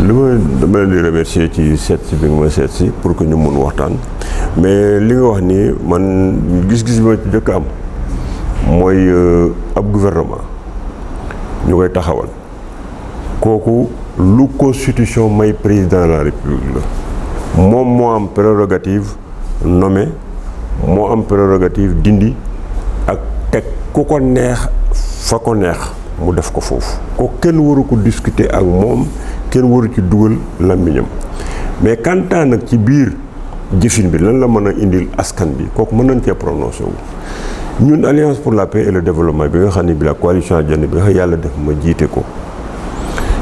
dama leen di remercier ci seet si bi nga ma seet si pour que ñu mun waxtaan mais li nga wax ni man gis-gis bi ma ci njëkk am mooy ab gouvernement ñu koy taxawal kooku lu constitution may président de la république la moom moo am prérogative nommé moo am prérogative dindi ak teg ku ko neex fa ko neex mu def ko foofu ko kenn waru ko discuter ak moom kenn waru ci dugal làmmiñam mais kantaan nag ci biir jëfin bi lan la mën a indil askan bi kooku mën nañ cee prononcé wu ñun alliance pour la paix et le développement bi nga xam ne bi la coalition Adiane bi nga xam yàlla def ma jiite ko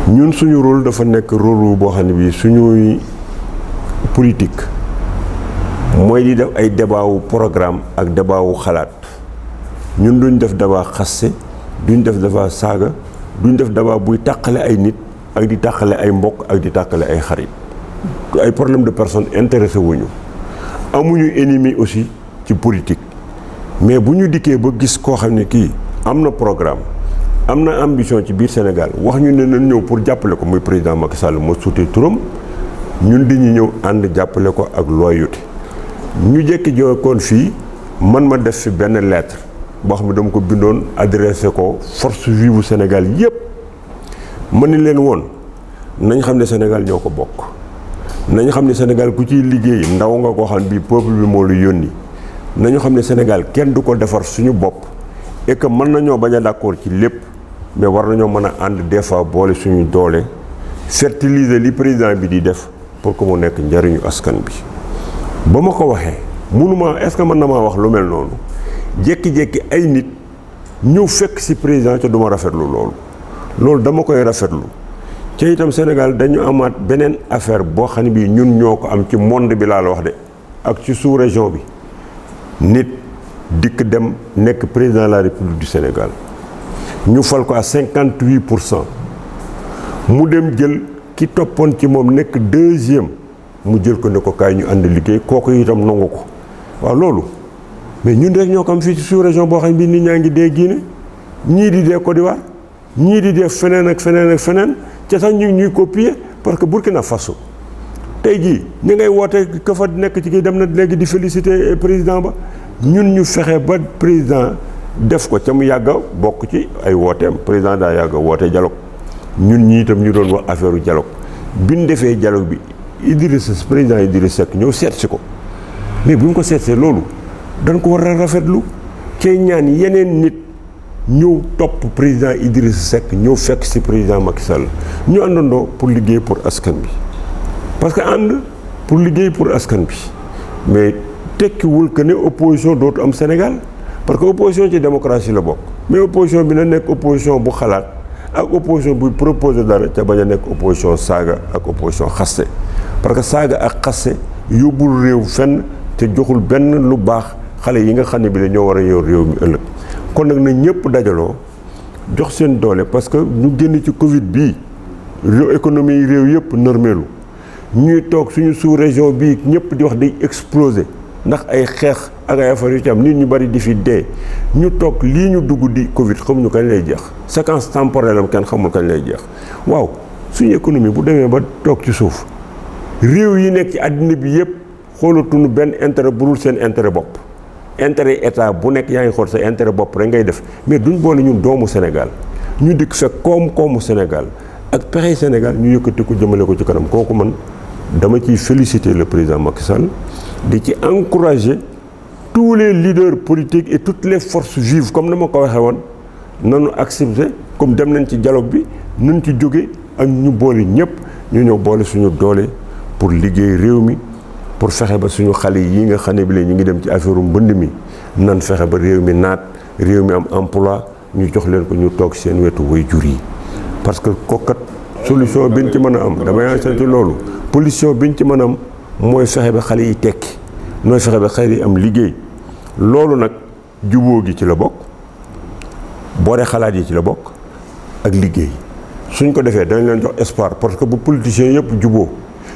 ñun suñu rôle dafa nekk rôle boo xam ne bi suñuy politique mooy di def ay débat wu programme ak débat wu xalaat ñun duñ def débat xaste duñ def débat saaga duñ def débat buy tàqale ay nit ak di tàqale ay mbokk ak di tàqale ay xarit ay problème de personne intéressé wuñu amuñu ennemi aussi ci politique mais bu ñu dikkee ba gis koo xam ne kii am na programme am na ambition ci biir Sénégal wax ñu ne nañ ñëw pour jàppale ko muy président Macky Sall moo suutee turam ñun di ñu ñëw ànd jàppale ko ak loyauté ñu jekki jokkoon fii man ma def fi benn lettre boo xam ne dama ko bindoon adressé ko force vive bu Sénégal yépp ma ni leen woon nañ xam ne Sénégal ñoo ko bokk nañu xam ne Sénégal ku ciy liggéey ndaw nga koo xam bii peuple bi moo lu yónni nañu xam ne Sénégal kenn du ko defar suñu bopp et que mën nañoo bañ a d'accord ci lépp mais war nañoo mën a ànd des fois boole suñu doole fertiliser li président bi di def pour que mu nekk njariñu askan bi ba ma ko waxee mënuma est-ce que mën na maa wax lu mel noonu jékki-jékki ay nit ñëw fekk ci président ca duma rafetlu loolu dama koy rafetlu ca itam Sénégal dañu amaat beneen affaire boo xam ne bii ñun ñoo ko am ci monde bi laa la wax de ak ci sous-région bi nit dikk dem nekk président de la République du Sénégal ñu fal ko à 58% mu dem jël ki toppoon ci moom nekk deuxième mu jël ko ne ko kaay ñu ànd liggéey kooku itam nangu ko waaw loolu mais ñun rek ñoo ko am fii ci sous-région boo xam ne bii nit ñaa ngi dee Guinée ñii di dee Côte d'Ivoire ñii di dee feneen ak feneen ak feneen ca sax ñu ñuy copier parce que Burkina Faso tey jii ñu ngay woote ka fa nekk ci kii dem na léegi di féliciter président ba ñun ñu fexe ba président def ko ca mu yàgg a bokk ci ay wooteem président daa yàgg a woote dialogue ñun ñii itam ñu doon wax affaire dialogue bi ñu defee dialogue bi président Idrissa Seck ñëw seet si ko mais bu ñu ko seetsee loolu dañ ko war a rafetlu cay ñaan yeneen nit ñëw topp président Idrissa Seck ñëw fekk ci président Macky Sall ñu àndandoo pour liggéey pour askan bi parce que ànd pour liggéey pour askan bi mais tekkiwul que ne opposition dootu am Sénégal parce que opposition ci démocratie la bokk mais opposition bi na nekk opposition bu xalaat ak opposition buy proposer dara ca bañ a nekk opposition saaga ak opposition xaste parce que saaga ak xaste yóbbul réew fenn te joxul benn lu baax xale yi nga xam ne bi la ñoo war a yor réew mi ëllëg kon nag na ñëpp dajaloo jox seen doole parce que ñu génn ci Covid bii réew économie yi réew yëpp nërmeelu ñuy toog suñu sous-région bii ñëpp di wax day exploser ndax ay xeex ak ay affaires yu ci am nit ñu bari di fi dee ñu toog lii ñu dugg di Covid xamuñu kañ lay jeex séquence temporelle am kenn xamul kañ lay jeex waaw suñu économie bu demee ba toog ci suuf réew yi nekk ci àddina bi yëpp xoolatuñu benn intérêt bu dul seen intérêt bopp intérêt état bu nekk yaa ngi xool sa intérêt bopp rek ngay def mais duñ boole ñun doomu Sénégal ñu dikk fekk koom-koomu Sénégal ak pexe Sénégal ñu yëkkati ko jëmale ko ci kanam kooku man dama ciy féliciter le président Macky Sall di ci encourager tous les leaders politiques et toutes les forces vives comme na ma ko waxee woon nanu accepter comme dem nañ ci dialogue bi nañ ci jóge ak ñu boole ñëpp ñu ñëw boole suñu doole pour liggéey réew mi pour fexe ba suñu xale yi nga xam ne bi ñu ngi dem ci affaire mbënd mi nan fexe ba réew mi naat réew mi am emploi ñu jox leen ko ñu toog seen wetu waajur yi parce que kokkat solution biñ ci mën a am damay sant loolu solution biñ ci mën a am mooy fexe ba xale yi tekki nooy fexe ba xale yi am liggéey loolu nag jubóo gi ci la bokk boole xalaat yi ci la bokk ak liggéey suñ ko defee dañ leen jox espoir parce que bu politiciens yëpp jubóo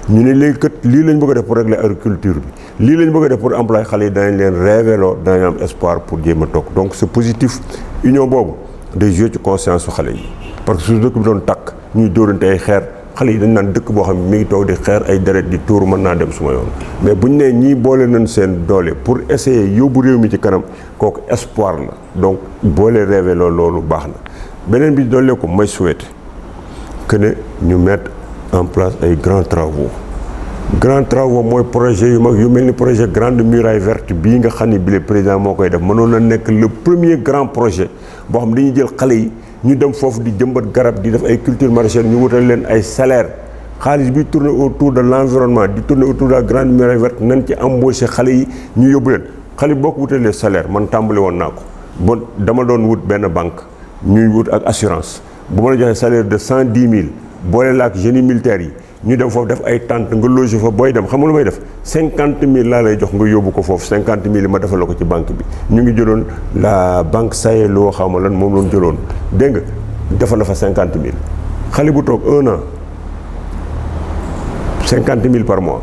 ñu ne léegi kat lii lañ bëgg a def pour régler agriculture bi lii lañ bëgg a def pour employer xale yi danañ leen révélo danañ am espoir pour jéem a toog donc c'est positif union boobu day jouer ci conscience su xale yi parce que su dëkk bi doon takk ñuy dóorante ay xeer xale yi dañ naan dëkk boo xam ne mi ngi toog di xeer ay deret di tuur mën naa dem suma yoon mais bu ñu nee ñii boole nañ seen doole pour essayer yóbbu réew mi ci kanam kooku espoir la donc boole rêvé loolu baax na beneen bi doole ko may souhaité que ne ñu mettre en place ay grands travaux mooy projet yu mag yu mel ni projet grande muraille verte bii nga xam ne bi le président moo koy def mënoon na nekk le premier grand projet boo xam dañuy jël xale yi ñu dem foofu di jëmbat garab di def ay culture maraîchère ñu wutal leen ay salaire xaalis bi tourner autour de l'environnement di tourner autour de la grande muraille verte nañ ci embauché xale yi ñu yóbbu leen xale boo ko wutalee salaire man tàmbali woon naa ko bon dama doon wut benn banque ñuy wut ak assurance bu ma la joxee salaire de 110 000 boole la ak génie militaire yi ñu dem foofu def ay tente nga loger fa booy dem xam nga lu may def 50 000 laa lay jox nga yóbbu ko foofu 50 000 yi ma defal la ko ci banque bi ñu ngi jëloon la banque Sahelo xaw ma lan moom loon jëloon dégg nga defal la fa 50 000 xale bu toog 1 an 50 000 par mois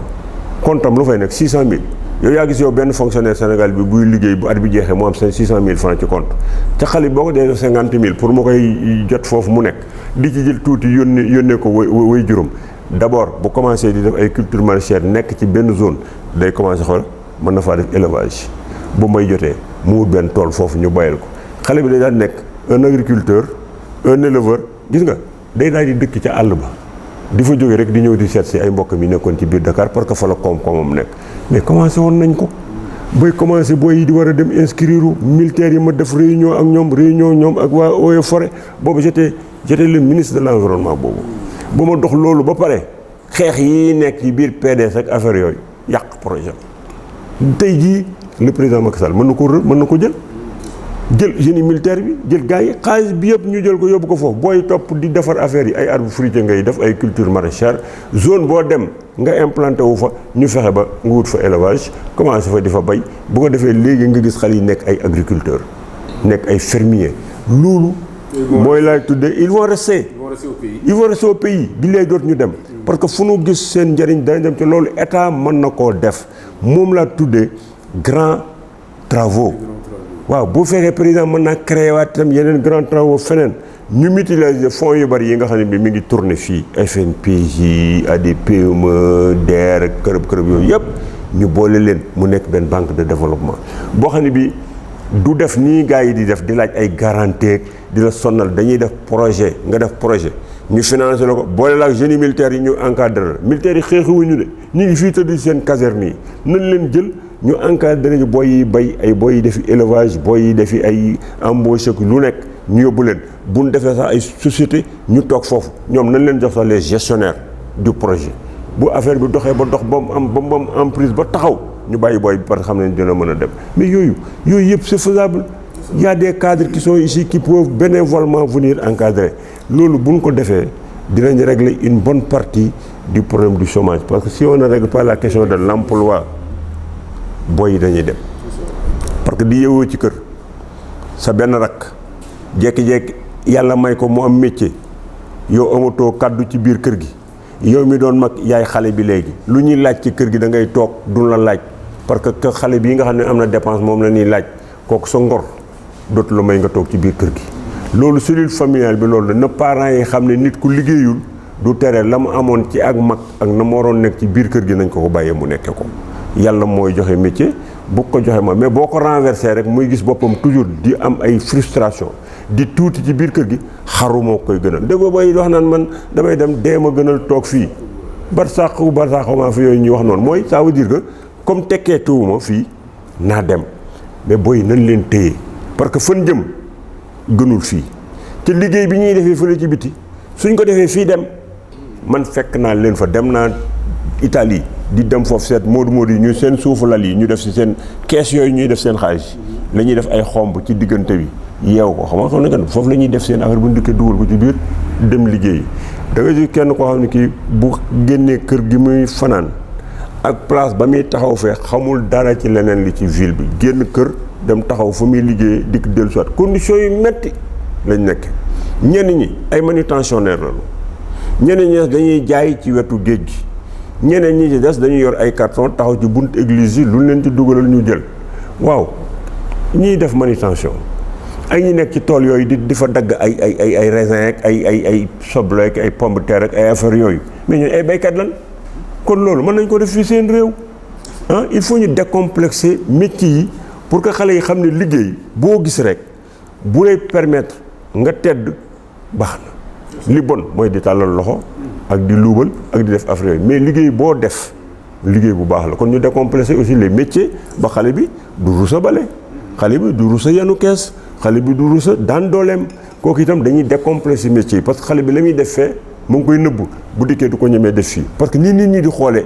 comptam lu fay nekk 600 000 yow yaa gis yow benn fonctionnaire Sénégal bi buy liggéey bu at bi jeexee mu am 600 000 francs ci compte ca xale boo ko dee 50 000 pour ma koy jot foofu mu nekk di ci jël tuuti yónnee ko way juróom d'abord bu commencé di def ay culture maraîchère nekk ci benn zone day commencé xool mën na faa def élevage bu may jotee mu wut benn tool foofu ñu bayal ko xale bi day daal nekk un agriculteur un éleveur gis nga day daal di dëkk ca àll ba di fa jógee rek di ñëw di seet si ay mbokk mi nekkoon ci biir Dakar parce que fa la koom-koomam nekk mais commencé woon nañ ko booy commencé booy yi di war a dem inscrire militaires yi ma def réunion ak ñoom ak waa Eaux et Forêts boobu j'étais le ministre de l'environnement boobu bu ma dox loolu ba pare xeex yi nekk ci biir PDS ak affaire yooyu yàq projet tey jii le président Macky Sall mën na ko jël génie militaire bi jël gars yi xaalis bi yëpp ñu jël ko yóbbu ko foofu booy topp di defar affaire yi ay arbres fruitiers ngay def ay culture maraîchère zone boo dem nga implanté wu fa ñu fexe ba nga wut fa élevage commencé fa di fa bay bu ko defee léegi nga gis xale yi nekk ay agriculteurs nekk ay fermiers loolu mooy laay tuddee ils vont rester au pays bi lay doot ñu dem parce que fu nu gis seen njëriñ dañ dem ci loolu état mën na koo def moom laa tuddee grands travaux waaw bu fekkee président mën naa créé waat itam yeneen grands travaux feneen ñu mutualiser fonds yu bari yi nga xam ne bi mi ngi tourné fii FNPJ ADPME DER kërëb yooyu yëpp ñu boole leen mu nekk benn banque de développement boo xam ne bi du def nii gars yi di def di laaj ay garantie di la sonnal dañuy def projet nga def projet ñu financé la ko boole la ak génie militaire yi ñu encadré la militaires yi xeexuwuñu de ñu ngi fii tëdd seen caserne yi nañ leen jël ñu encadré ñu booy yi bay ay booy yi defi élevage booy yi defi ay embauché lu nekk ñu yóbbu leen bu ñu defee sax ay société ñu toog foofu ñoom nañ leen jox sax les gestionnaires du projet bu affaire bi doxee ba dox ba mu am emprise ba taxaw ñu bàyyi booy bi parce que xam ne dina mën a dem mais yooyu yëpp c'est faisable il y a des cadres qui sont ici qui peuvent bénévolement venir encadrer loolu bu ñu ko defee dinañ régler une bonne partie du problème du chômage parce que si on ne règle pas la question de l'emploi booy yi dañuy dem parce que di yeewoo ci kër sa benn rakk jékki-jékki yàlla may ko mu am métier yow amatoo kàddu ci biir kër gi yow mi doon mag yaay xale bi léegi lu ñuy laaj ci kër gi da ngay toog duñ la laaj parce que xale bii nga xam ne am na dépense moom la ñuy laaj kooku sa ngor dootu la may nga toog ci biir kër gi loolu cellule familiale bi loolu la na parents yi xam ne nit ku liggéeyul du tere la mu amoon ci ak mag ak na mu waroon nekk ci biir kër gi nañ ko bàyyee mu nekkee ko yàlla mooy joxe métier bu ko joxe ma mais boo ko renversé rek muy gis boppam toujours di am ay frustration di tuuti ci biir kër gi xaru moo koy gënal déggoo bay wax naan man damay dem dee ma gënal toog fii barsàqu maa fi yooyu ñuy wax noonu mooy ça veut dire que comme tekkee tuwuma fii naa dem mais booy nañ leen téye parce que fan jëm gënul fii te liggéey bi ñuy defee fële ci biti suñ ko defee fii dem man fekk naa leen fa dem naa Italie di dem foofu seet moodu yi ñu seen suufu lal yi ñu def si seen kees yooyu ñuy def seen xaalis la ñuy def ay xomb ci diggante bi yeew ko xam ne kan foofu la ñuy def seen affaire bu ndikkee dugal ko ci biir dem liggéey da nga gis kenn koo xam ne kii bu génnee kër gi muy fanaan ak place ba muy taxaw fee xamul dara ci leneen li ci ville bi génn kër dem taxaw fa muy liggéey dikk dellu soit conditions yu metti lañ nekk ñenn ñi ay manutentionnaire lañu ñeneen ñi dañuy jaay ci wetu géej gi ñeneen ñi ci des dañuy yor ay carton taxaw ci bunt église yi lu leen ci dugalal ñu jël waaw ñiy def manutention ay ñi nekk ci tool yooyu di fa dagg ay raisin ak ay soble ak ay pomme de terre ak ay affaire yooyu mais ñun ay béykat lan kon loolu mën nañ ko def fii seen réew ah il faut ñu décomplexer métier yi pour que xale yi xam ne liggéey boo gis rek bu lay permettre nga tedd baax na li bon mooy di tàllal loxo ak di luubal ak di def affaire yooyu mais liggéey boo def liggéey bu baax la kon ñu décomplexer aussi les métiers ba xale bi du rusa bale xale bi du rusa yanu kees xale bi du rusa daan dooleem kooku itam dañuy décomplexer métier yi parce que xale bi la muy def fee mu ngi koy nëbb bu dikkee du ko ñemee def fii parce que ni nit ñi di xoolee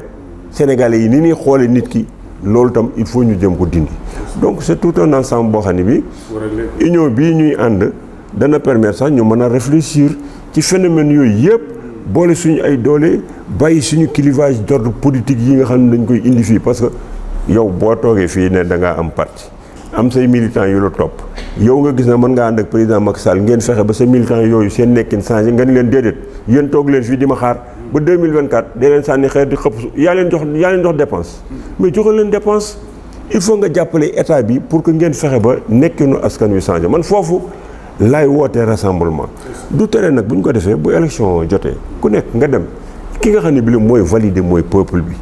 Sénégalais yi ni ñuy xoolee nit ki loolu tam il faut ñu jëm ko dindi donc c'est tout un ensemble boo xam ne bi union bii ñuy ànd dana permettre sax ñu mën a réfléchir ci phénomène yooyu yëpp boole suñu ay doole bàyyi suñu clivage d'ordre politique yi nga xam ne dañ koy indi fii parce que yow boo toogee fii ne da ngaa am parti am say militants yu la topp yow nga gis ne mën ngaa ànd ak président Macky Sall ngeen fexe ba sa militants yooyu seen nekkin changé nga ni leen déedéet yéen toog leen fii di ma xaar ba 2024 dee leen sànni xeer di xëpp yaa leen jox dépense mais joxal leen dépense il faut nga jàppale état bi pour que ngeen fexe ba nekkinu askan wi changé man foofu laay wootee rassemblement du tere nag bu ñu ko defee bu élection jotee ku nekk nga dem ki nga xam ne bi li mooy valider mooy peuple bi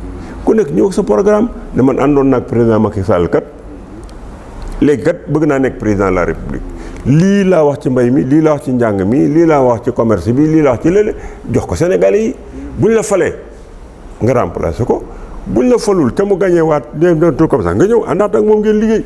ku nekk ñëw ak sa programme ne man àndoon naag président Macky Sall kat léegi kat bëgg naa nekk président de la république lii laa wax ci mbay mi lii laa wax ci njàng mi lii laa wax ci commerce bi lii laa wax ci léeg jox ko Sénégalais yi buñ la falee nga remplacer ko buñ la falul te mu gagné waat des trucs comme ça nga ñëw àndaat ak moom ngeen liggéey.